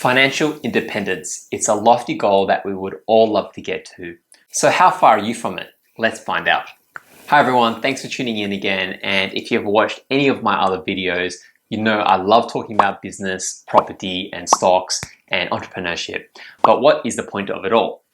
Financial independence. It's a lofty goal that we would all love to get to. So how far are you from it? Let's find out. Hi everyone, thanks for tuning in again. And if you've watched any of my other videos, you know I love talking about business, property, and stocks and entrepreneurship. But what is the point of it all?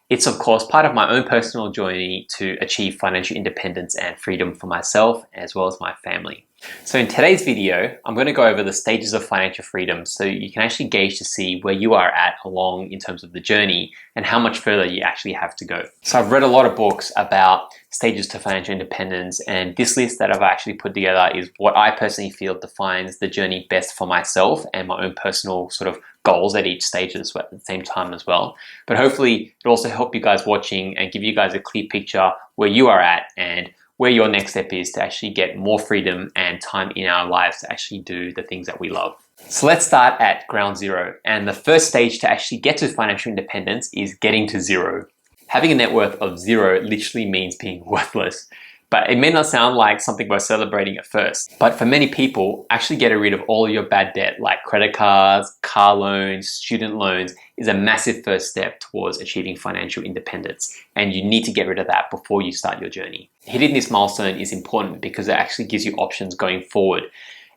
It's of course part of my own personal journey to achieve financial independence and freedom for myself as well as my family. So in today's video, I'm going to go over the stages of financial freedom so you can actually gauge to see where you are at along in terms of the journey and how much further you actually have to go. So I've read a lot of books about stages to financial independence, and this list that I've actually put together is what I personally feel defines the journey best for myself and my own personal sort of goals at each stage at the same time as well. But hopefully it'll also help you guys watching and give you guys a clear picture where you are at and where your next step is to actually get more freedom and time in our lives to actually do the things that we love. So let's start at ground zero. And the first stage to actually get to financial independence is getting to zero. Having a net worth of zero literally means being worthless. But it may not sound like something worth celebrating at first. But for many people, actually getting rid of all of your bad debt like credit cards, car loans, student loans is a massive first step towards achieving financial independence. And you need to get rid of that before you start your journey. Hitting this milestone is important because it actually gives you options going forward.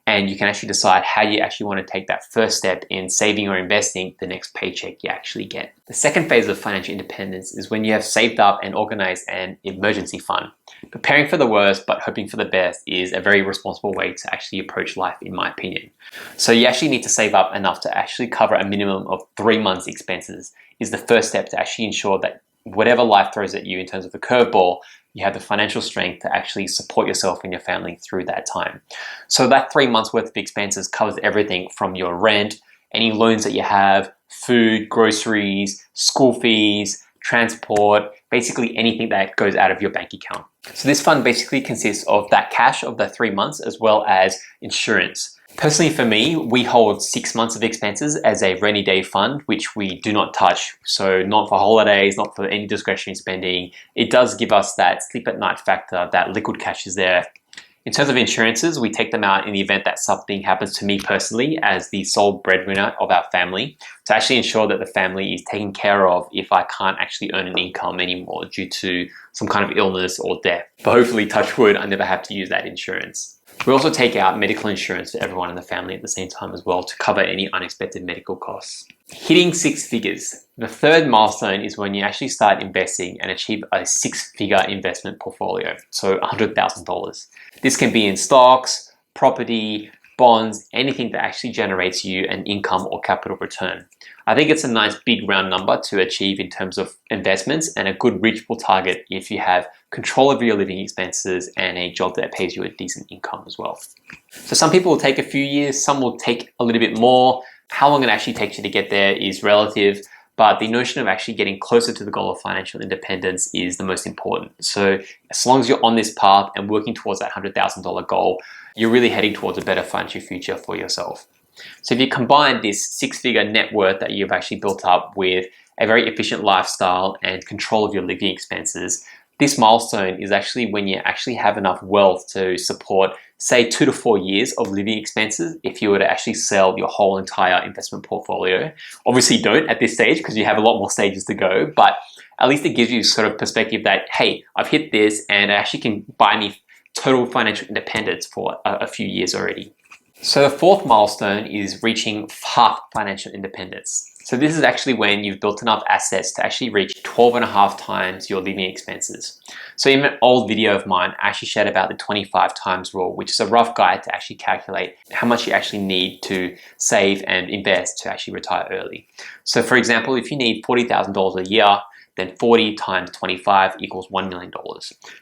And you can actually decide how you actually want to take that first step in saving or investing the next paycheck you actually get. The second phase of financial independence is when you have saved up and organized an emergency fund. Preparing for the worst but hoping for the best is a very responsible way to actually approach life, in my opinion. So you actually need to save up enough to actually cover a minimum of 3 months expenses is the first step to actually ensure that whatever life throws at you in terms of a curveball, you have the financial strength to actually support yourself and your family through that time. So that 3 months worth of expenses covers everything from your rent, any loans that you have, food, groceries, school fees, transport, basically anything that goes out of your bank account. So this fund basically consists of that cash of the 3 months as well as insurance. Personally for me, we hold 6 months of expenses as a rainy day fund, which we do not touch. So not for holidays, not for any discretionary spending. It does give us that sleep at night factor, that liquid cash is there. In terms of insurances, we take them out in the event that something happens to me personally as the sole breadwinner of our family to actually ensure that the family is taken care of if I can't actually earn an income anymore due to some kind of illness or death. But hopefully, touch wood, I never have to use that insurance. We also take out medical insurance for everyone in the family at the same time as well to cover any unexpected medical costs. Hitting 6 figures. The third milestone is when you actually start investing and achieve a 6-figure investment portfolio, so $100,000. This can be in stocks, property, bonds, anything that actually generates you an income or capital return. I think it's a nice big round number to achieve in terms of investments and a good reachable target if you have control over your living expenses and a job that pays you a decent income as well. So some people will take a few years, some will take a little bit more. How long it actually takes you to get there is relative, but the notion of actually getting closer to the goal of financial independence is the most important. So as long as you're on this path and working towards that $100,000 goal, you're really heading towards a better financial future for yourself. So if you combine this 6-figure net worth that you've actually built up with a very efficient lifestyle and control of your living expenses, this milestone is actually when you actually have enough wealth to support, say, 2 to 4 years of living expenses if you were to actually sell your whole entire investment portfolio. Obviously don't at this stage because you have a lot more stages to go, but at least it gives you sort of perspective that, hey, I've hit this and it actually can buy me total financial independence for a few years already. So the fourth milestone is reaching half financial independence. So this is actually when you've built enough assets to actually reach 12.5 times your living expenses. So in an old video of mine, I actually shared about the 25 times rule, which is a rough guide to actually calculate how much you actually need to save and invest to actually retire early. So for example, if you need $40,000 a year, then 40 times 25 equals $1 million.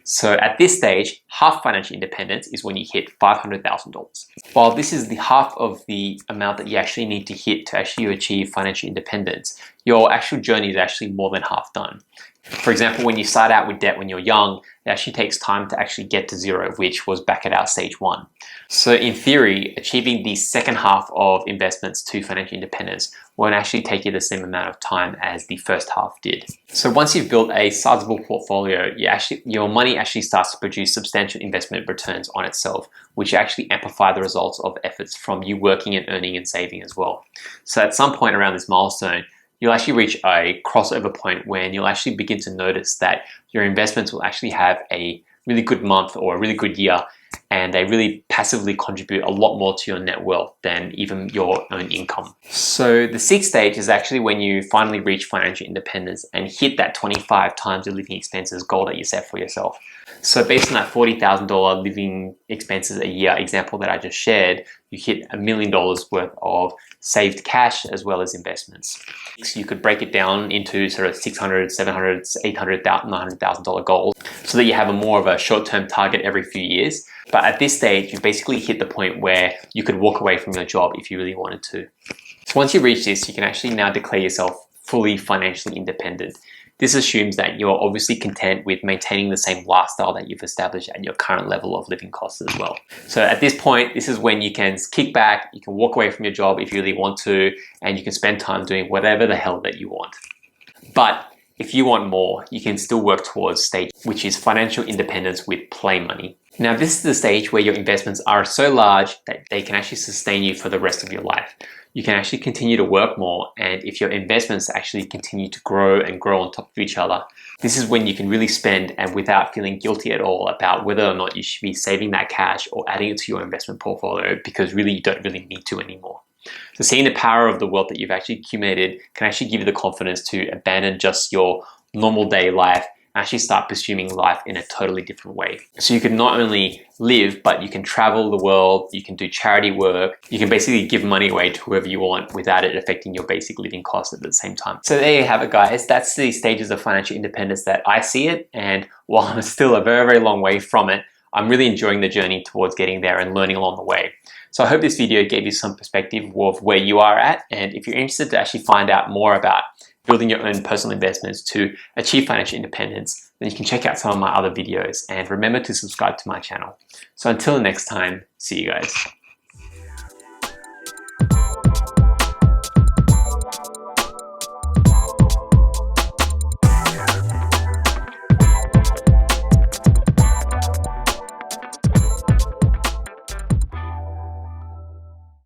So at this stage, half financial independence is when you hit $500,000. While this is the half of the amount that you actually need to hit to actually achieve financial independence, your actual journey is actually more than half done. For example, when you start out with debt when you're young, it actually takes time to actually get to zero, which was back at our stage 1. So in theory, achieving the second half of investments to financial independence won't actually take you the same amount of time as the first half did. So once you've built a sizable portfolio, your money actually starts to produce substantial investment returns on itself, which actually amplify the results of efforts from you working and earning and saving as well. So at some point around this milestone, you'll actually reach a crossover point when you'll actually begin to notice that your investments will actually have a really good month or a really good year, and they really passively contribute a lot more to your net wealth than even your own income. So the 6th stage is actually when you finally reach financial independence and hit that 25 times your living expenses goal that you set for yourself. So based on that $40,000 living expenses a year example that I just shared, you hit $1 million worth of saved cash as well as investments. So you could break it down into sort of $600,000, $700,000, $800,000, $900,000 goals so that you have more of a short-term target every few years. But at this stage, you basically hit the point where you could walk away from your job if you really wanted to. So once you reach this, you can actually now declare yourself fully financially independent. This assumes that you're obviously content with maintaining the same lifestyle that you've established at your current level of living costs as well. So at this point, this is when you can kick back, you can walk away from your job if you really want to, and you can spend time doing whatever the hell that you want. But if you want more, you can still work towards stage, which is financial independence with play money. Now, this is the stage where your investments are so large that they can actually sustain you for the rest of your life. You can actually continue to work more, and if your investments actually continue to grow and grow on top of each other, this is when you can really spend and without feeling guilty at all about whether or not you should be saving that cash or adding it to your investment portfolio, because really you don't really need to anymore. So seeing the power of the wealth that you've actually accumulated can actually give you the confidence to abandon just your normal day life and actually start pursuing life in a totally different way. So you can not only live, but you can travel the world, you can do charity work, you can basically give money away to whoever you want without it affecting your basic living costs at the same time. So there you have it, guys. That's the stages of financial independence that I see it. And while I'm still a very, very long way from it, I'm really enjoying the journey towards getting there and learning along the way. So I hope this video gave you some perspective of where you are at. And if you're interested to actually find out more about building your own personal investments to achieve financial independence, then you can check out some of my other videos, and remember to subscribe to my channel. So until next time, see you guys.